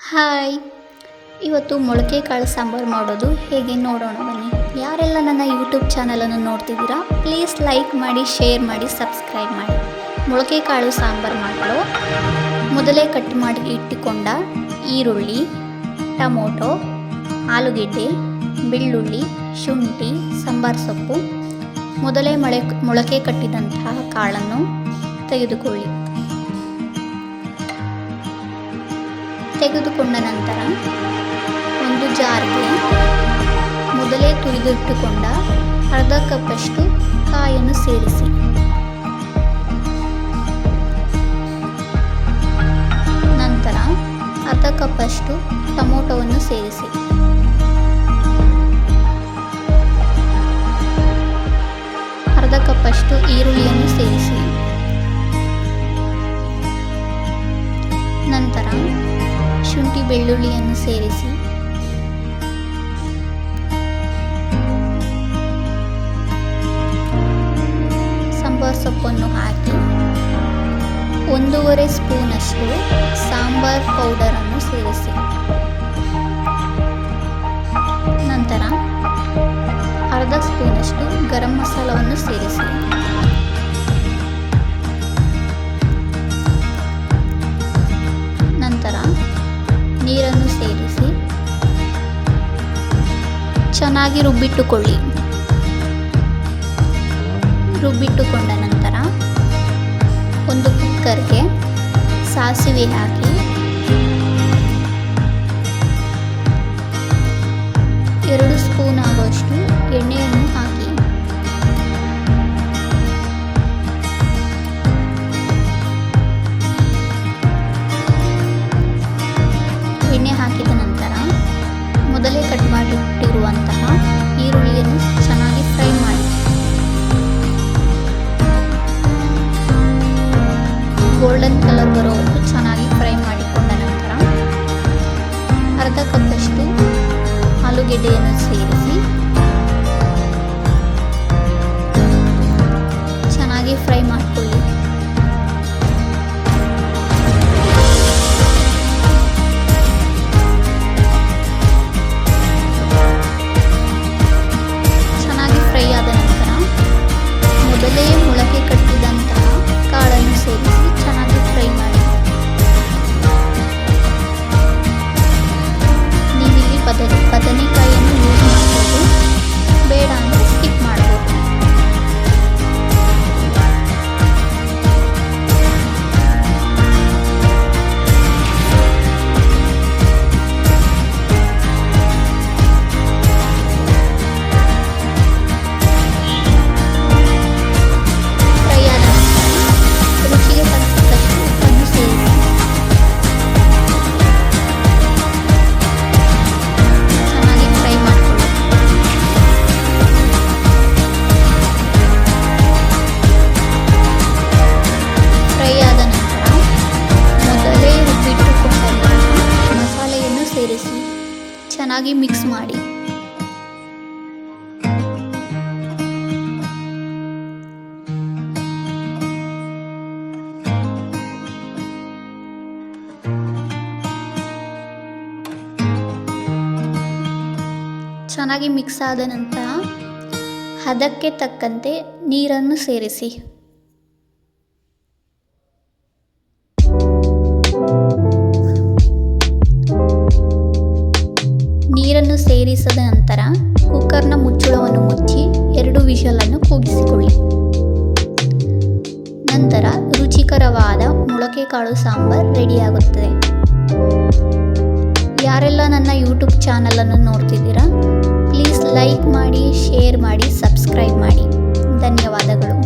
Hi, ಇವತ್ತು ಮೊಳಕೆ ಕಾಳು ಸಾಂಬಾರು ಮಾಡೋದು ಹೇಗೆ ನೋಡೋಣ ಬನ್ನಿ. ಯಾರೆಲ್ಲ ನನ್ನ ಯೂಟ್ಯೂಬ್ ಚಾನಲನ್ನು ನೋಡ್ತಿದ್ದೀರಾ, ಪ್ಲೀಸ್ ಲೈಕ್ ಮಾಡಿ, ಶೇರ್ ಮಾಡಿ, ಸಬ್ಸ್ಕ್ರೈಬ್ ಮಾಡಿ. ಮೊಳಕೆ ಕಾಳು ಸಾಂಬಾರು ಮಾಡಲು ಮೊದಲೇ ಕಟ್ ಮಾಡಿ ಇಟ್ಟುಕೊಂಡ ಈರುಳ್ಳಿ, ಟೊಮೊಟೊ, ಆಲೂಗೆಡ್ಡೆ, ಬೆಳ್ಳುಳ್ಳಿ, ಶುಂಠಿ, ಸಾಂಬಾರು ಸೊಪ್ಪು, ಮೊದಲೇ ಮೊಳಕೆ ಕಟ್ಟಿದಂತಹ ಕಾಳನ್ನು ತೆಗೆದುಕೊಳ್ಳಿ. ತೆಗೆದುಕೊಂಡ ನಂತರ ಒಂದು ಜಾರ್ಗೆ ಮೊದಲೇ ತುರಿದಿಟ್ಟುಕೊಂಡ ಅರ್ಧ ಕಪ್ಪಷ್ಟು ಕಾಯನ್ನು ಸೇರಿಸಿ. ನಂತರ ಅರ್ಧ ಕಪ್ಪಷ್ಟು ಟೊಮೊಟೊವನ್ನು ಸೇರಿಸಿ. ಅರ್ಧ ಕಪ್ಪಷ್ಟು ಈರುಳ್ಳಿಯನ್ನು ಸೇರಿಸಿ. ನಂತರ ಶುಂಠಿ ಬೆಳ್ಳುಳ್ಳಿಯನ್ನು ಸೇರಿಸಿ. ಸಾಂಬಾರು ಸೊಪ್ಪನ್ನು ಹಾಕಿ 1.5 ಸ್ಪೂನಷ್ಟು ಸಾಂಬಾರ್ ಪೌಡರನ್ನು ಸೇರಿಸಿ. ನಂತರ ಅರ್ಧ ಸ್ಪೂನಷ್ಟು ಗರಂ ಮಸಾಲವನ್ನು ಸೇರಿಸಿ. ನಂತರ ನೀರನ್ನು ಸೇರಿಸಿ ಚೆನ್ನಾಗಿ ರುಬ್ಬಿಟ್ಟುಕೊಳ್ಳಿ. ರುಬ್ಬಿಟ್ಟುಕೊಂಡ ನಂತರ ಒಂದು ಕುಕ್ಕರ್ಗೆ ಸಾಸಿವೆ ಹಾಕಿ 2 ಸ್ಪೂನ್ ಆಗುವಷ್ಟು ಎಣ್ಣೆಯನ್ನು ಹಾಕಿ. ಎಣ್ಣೆ ಹಾಕಿದ ನಂತರ ಮೊದಲೇ ಕಟ್ ಮಾಡಿಟ್ಟಿರುವಂತಹ ಈರುಳ್ಳಿಯನ್ನು ಚೆನ್ನಾಗಿ ಫ್ರೈ ಮಾಡಿ. ಗೋಲ್ಡನ್ ಕಲರ್ ಬರೋವರೆಗೂ ಚೆನ್ನಾಗಿ ಫ್ರೈ ಮಾಡಿಕೊಂಡ ನಂತರ ಅರ್ಧ ಕಪ್ಪಷ್ಟು ಆಲೂಗೆಡ್ಡೆಯನ್ನು ಸೇರಿಸಿ ಚೆನ್ನಾಗಿ ಫ್ರೈ ಮಾಡಿಕೊಳ್ಳಿ. ಮೊದಲೇ ಮೊಳಕೆ ಕಟ್ಟಿದಂತಹ ಕಾಳನ್ನು ಸೇರಿಸಿ ಚೆನ್ನಾಗಿ ಫ್ರೈ ಮಾಡಿ. ನೀವಿಲ್ಲಿ ಬದನೆಕಾಯಿಯನ್ನು ಯೂಸ್ ಮಾಡ್ಬೋದು, ಬೇಡ ಅಂದರೆ ಸ್ಕಿಪ್ ಮಾಡ್ಬೋದು. ಸೇರಿಸಿ ಚೆನ್ನಾಗಿ ಮಿಕ್ಸ್ ಮಾಡಿ. ಚೆನ್ನಾಗಿ ಮಿಕ್ಸ್ ಆದ ನಂತರ ಹದಕ್ಕೆ ತಕ್ಕಂತೆ ನೀರನ್ನು ಸೇರಿಸಿ. ನೀರನ್ನು ಸೇರಿಸಿದ ನಂತರ ಕುಕ್ಕರ್ನ ಮುಚ್ಚಳವನ್ನು ಮುಚ್ಚಿ 2 ವಿಷಲನ್ನು ಕೂಗಿಸಿಕೊಳ್ಳಿ. ನಂತರ ರುಚಿಕರವಾದ ಮೊಳಕೆ ಕಾಳು ಸಾಂಬಾರ್ ರೆಡಿಯಾಗುತ್ತದೆ. ಯಾರೆಲ್ಲ ನನ್ನ ಯೂಟ್ಯೂಬ್ ಚಾನಲನ್ನು ನೋಡ್ತಿದ್ದೀರಾ, ಪ್ಲೀಸ್ ಲೈಕ್ ಮಾಡಿ, ಶೇರ್ ಮಾಡಿ, ಸಬ್ಸ್ಕ್ರೈಬ್ ಮಾಡಿ. ಧನ್ಯವಾದಗಳು.